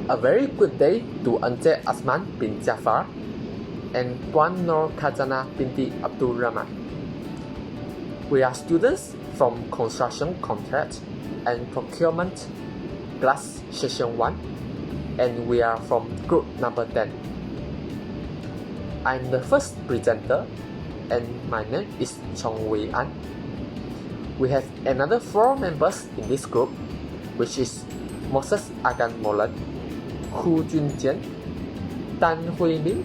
A very good day to Encik AZMAN bin Jafar and Puan NOOR KHAZANAH Binti Abdul Rahman. We are students from Construction Contract and Procurement Class Section 1, and we are from group number 10. I'm the first presenter, and my name is Chong Wei An. We have another 4 members in this group, which is Moses Agan Molan, Hu Junjian, Tan Hui Min,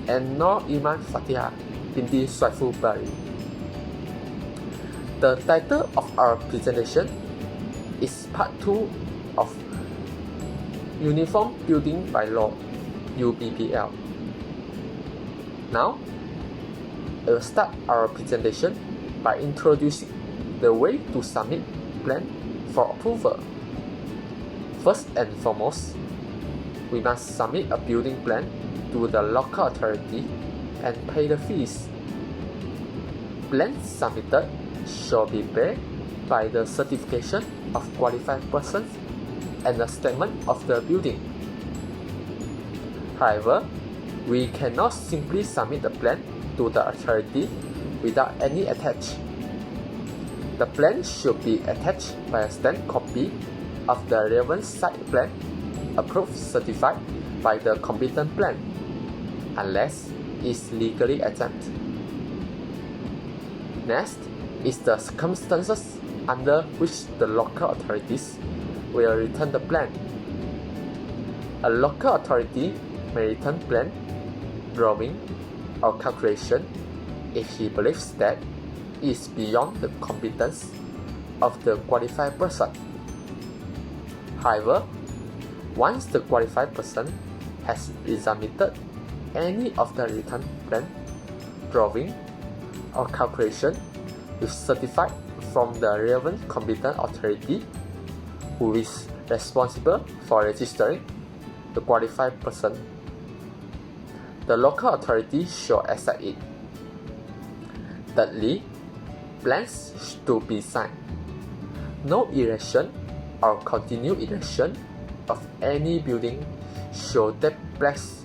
and Noor Iman Fatiha Binti Swaiful Bari. The title of our presentation is Part 2 of Uniform Building by Law, UBBL. Now, I will start our presentation by introducing the way to submit plan for approval. First and foremost, we must submit a building plan to the local authority and pay the fees. Plans submitted shall be paid by the certification of qualified persons and a statement of the building. However, we cannot simply submit the plan to the authority without any attach. The plan should be attached by a stamped copy of the relevant site plan, approved certified by the competent plan, unless is legally exempt. Next is the circumstances under which the local authorities will return the plan. A local authority may return plan, drawing, or calculation if he believes that it is beyond the competence of the qualified person. However, once the qualified person has resubmitted any of the returned plan, drawing, or calculation with certified from the relevant competent authority who is responsible for registering the qualified person, the local authority shall accept it. Thirdly, plans to be signed. No erection or continued erection of any building shall take place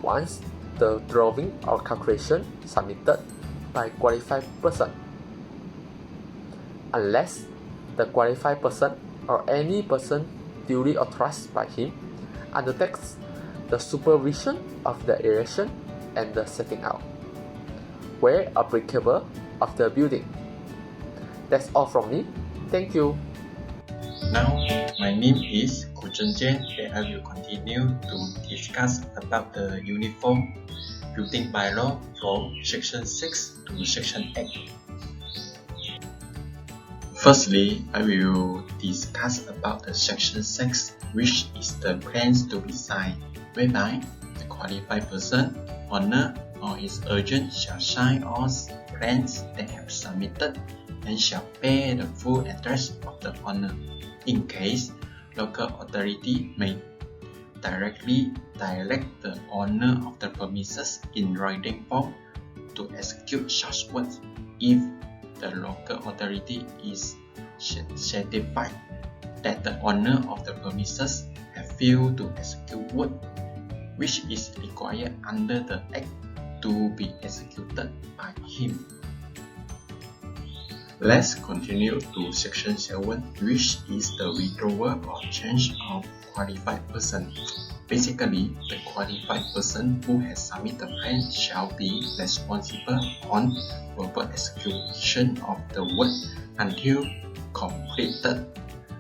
once the drawing or calculation submitted by qualified person, unless the qualified person or any person duly authorized by him undertakes the supervision of the erection and the setting out, where applicable, of the building. That's all from me. Thank you. Now, my name is Hu Junjian, and I will continue to discuss about the Uniform Building by Law from Section 6 to Section 8. Firstly, I will discuss about the Section 6, which is the plans to be signed, whereby the qualified person, owner, or his agent shall sign all plans that have submitted and shall pay the full address of the owner. In case, local authority may directly direct the owner of the premises in writing form to execute such work if the local authority is certified that the owner of the premises have failed to execute work which is required under the Act to be executed by him. Let's continue to Section 7, which is the withdrawal or change of qualified person. Basically, the qualified person who has submitted the plan shall be responsible on verbal execution of the work until completed,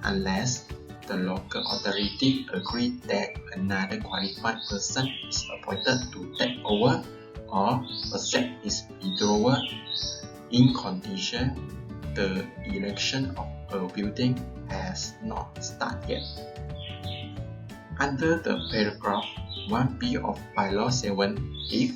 unless the local authority agrees that another qualified person is appointed to take over or accept his withdrawal in condition the erection of a building has not started yet. Under the paragraph 1b of Bylaw 7, if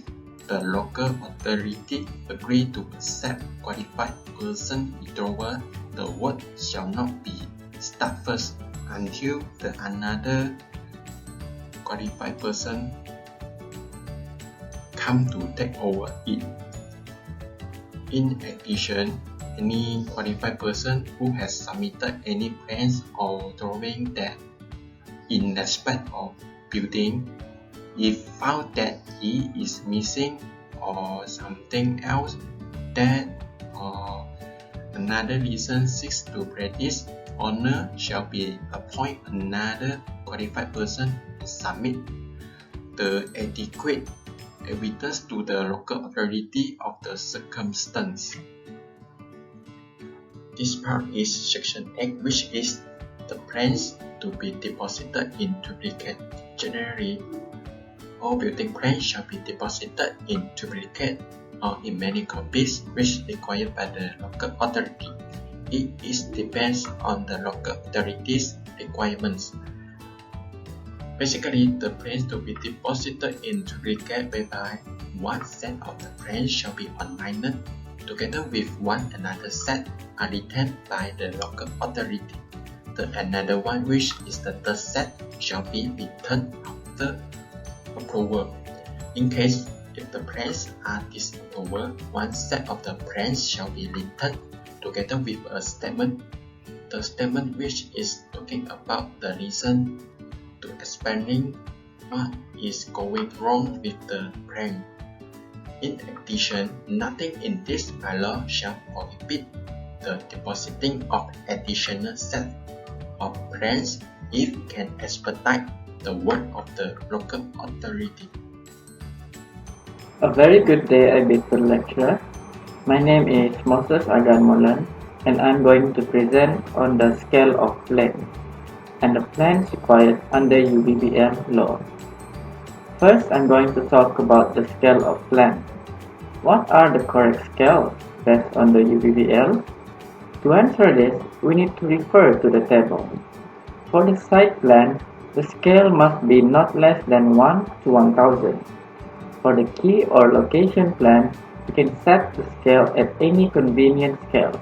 the local authority agree to accept qualified person withdrawal, the work shall not be start first until the another qualified person come to take over it. In addition, any qualified person who has submitted any plans or drawing that in respect of building, if found that he is missing or something else that or another reason seeks to practice, owner shall be appoint another qualified person and submit the adequate evidence to the local authority of the circumstance. This part is Section 8, which is the plans to be deposited in duplicate. Generally, all building plans shall be deposited in duplicate or in many copies, which required by the local authority. It depends on the local authority's requirements. Basically, the plans to be deposited in duplicate whereby one set of the plans shall be online together with one another set are retained by the local authority. The another one, which is the third set, shall be returned after approval. In case if the plans are disapproved, one set of the plans shall be returned together with a statement. The statement which is talking about the reason to explaining what is going wrong with the plan. In addition, nothing in this bylaw shall prohibit the depositing of additional set of plans if can expedite the work of the local authority. A very good day, Ibitul lecturer. My name is Moses Agan Molan, and I'm going to present on the scale of plans and the plans required under UBBM law. First, I'm going to talk about the scale of plans. What are the correct scales based on the UBBL? To answer this, we need to refer to the table. For the site plan, the scale must be not less than 1 to 1000. For the key or location plan, you can set the scale at any convenient scale.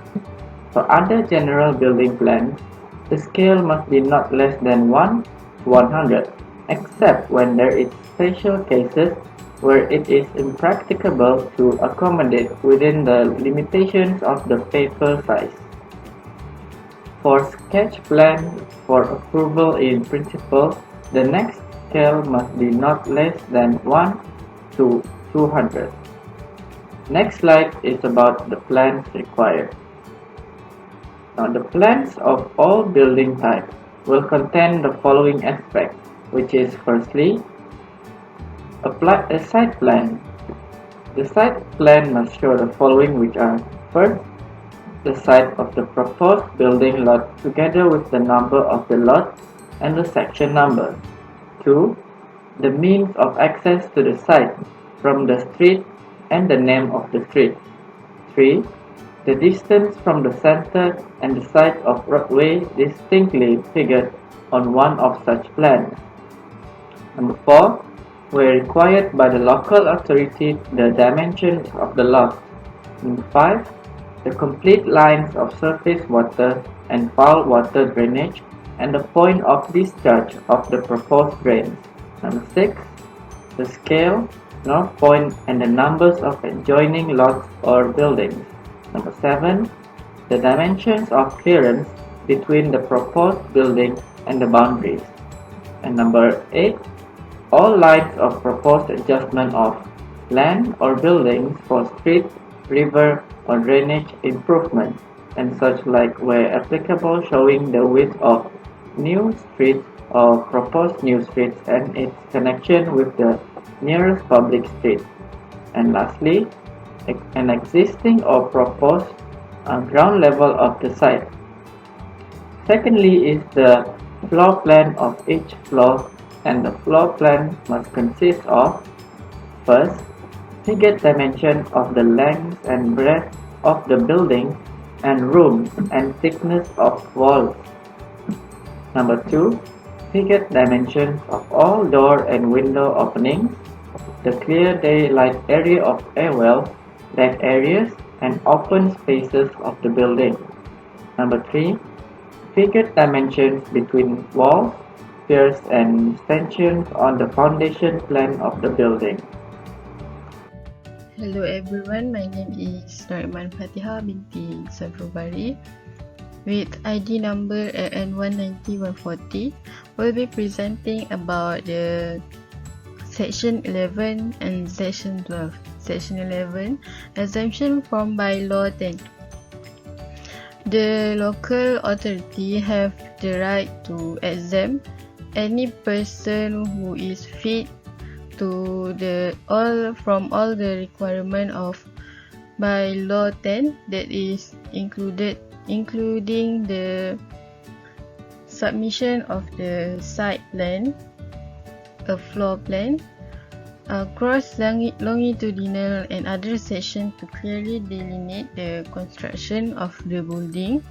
For other general building plans, the scale must be not less than 1 to 100, except when there is special cases where it is impracticable to accommodate within the limitations of the paper size. For sketch plan for approval in principle, the next scale must be not less than 1 to 200. Next slide is about the plans required. Now, the plans of all building types will contain the following aspects, which is firstly, a site plan. The site plan must show the following, which are: first, the site of the proposed building lot together with the number of the lot and the section number. 2. The means of access to the site from the street and the name of the street. 3. The distance from the center and the site of roadway distinctly figured on one of such plans. Number 4. Where required by the local authority, the dimensions of the lot. Number 5. The complete lines of surface water and foul water drainage and the point of discharge of the proposed drains. Number 6. The scale, north point, and the numbers of adjoining lots or buildings. Number 7. The dimensions of clearance between the proposed building and the boundaries. And number 8. All lines of proposed adjustment of land or buildings for street, river, or drainage improvement, and such like where applicable, showing the width of new streets or proposed new streets and its connection with the nearest public street. And lastly, an existing or proposed ground level of the site. Secondly is the floor plan of each floor, and the floor plan must consist of: first, figured dimension of the length and breadth of the building and rooms and thickness of walls. Number 2, figured dimensions of all door and window openings, the clear daylight area of airwells, deck areas, and open spaces of the building. Number 3, figured dimensions between walls, piers, and stanchions on the foundation plan of the building. Hello everyone, my name is RAHMAN Binti February. with ID number AN190-140 will be presenting about the Section 11 and Section 12. Section 11, Exemption from Bylaw 10. The local authority have the right to exempt any person who is fit to from all the requirement of Bylaw 10, that is including the submission of the site plan, a floor plan, cross longitudinal and other sections to clearly delineate the construction of the building,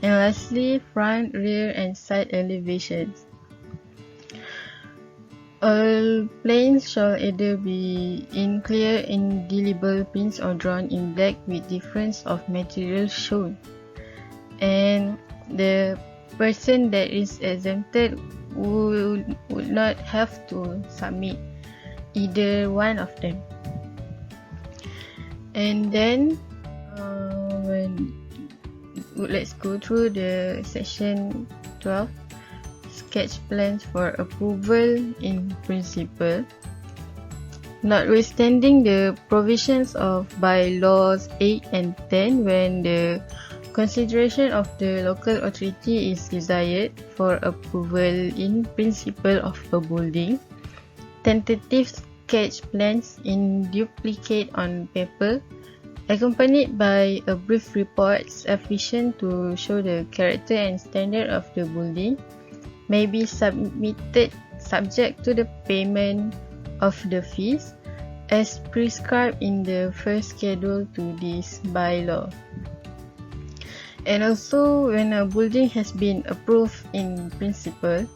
and lastly, front, rear and side elevations. All plans shall either be in clear indelible prints or drawn in black with difference of material shown, and the person that is exempted would not have to submit either one of them. And then let's go through the section 12, sketch plans for approval in principle. Notwithstanding the provisions of bylaws 8 and 10, when the consideration of the local authority is desired for approval in principle of a building, tentative sketch plans in duplicate on paper, accompanied by a brief report sufficient to show the character and standard of the building, may be submitted subject to the payment of the fees as prescribed in the first schedule to this bylaw. And also, when a building has been approved in principle,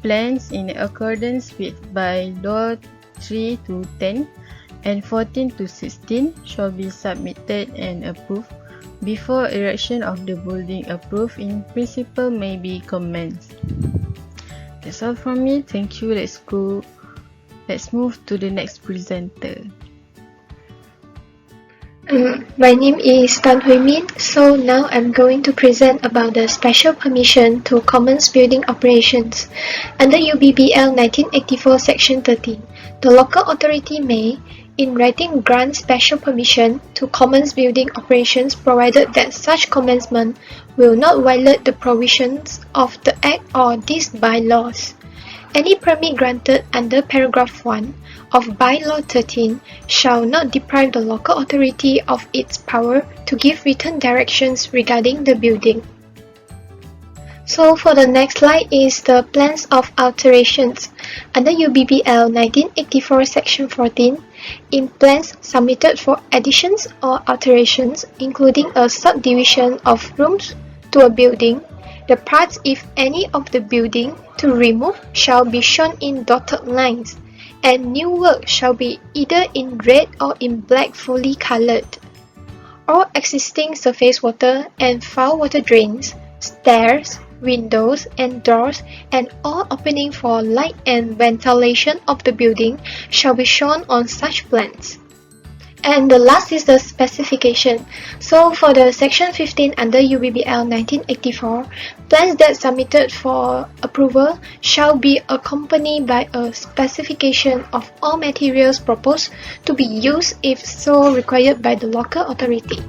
plans in accordance with bylaw 3 to 10 and 14 to 16 shall be submitted and approved before erection of the building approved in principle may be commenced. That's all from me. Thank you. Let's move to the next presenter. My name is Tan Hui Min. So now I'm going to present about the special permission to commence building operations. Under UBBL 1984 Section 13, the local authority may, in writing, grant special permission to commence building operations provided that such commencement will not violate the provisions of the Act or these bylaws. Any permit granted under paragraph 1 of bylaw 13 shall not deprive the local authority of its power to give written directions regarding the building. So for the next slide is the plans of alterations. Under UBBL 1984 Section 14, in plans submitted for additions or alterations, including a subdivision of rooms to a building, the parts, if any, of the building to remove shall be shown in dotted lines, and new work shall be either in red or in black fully colored. All existing surface water and foul water drains, stairs, windows and doors, and all opening for light and ventilation of the building shall be shown on such plans. And the last is the specification. So for the section 15 under UBBL 1984, plans that submitted for approval shall be accompanied by a specification of all materials proposed to be used if so required by the local authority.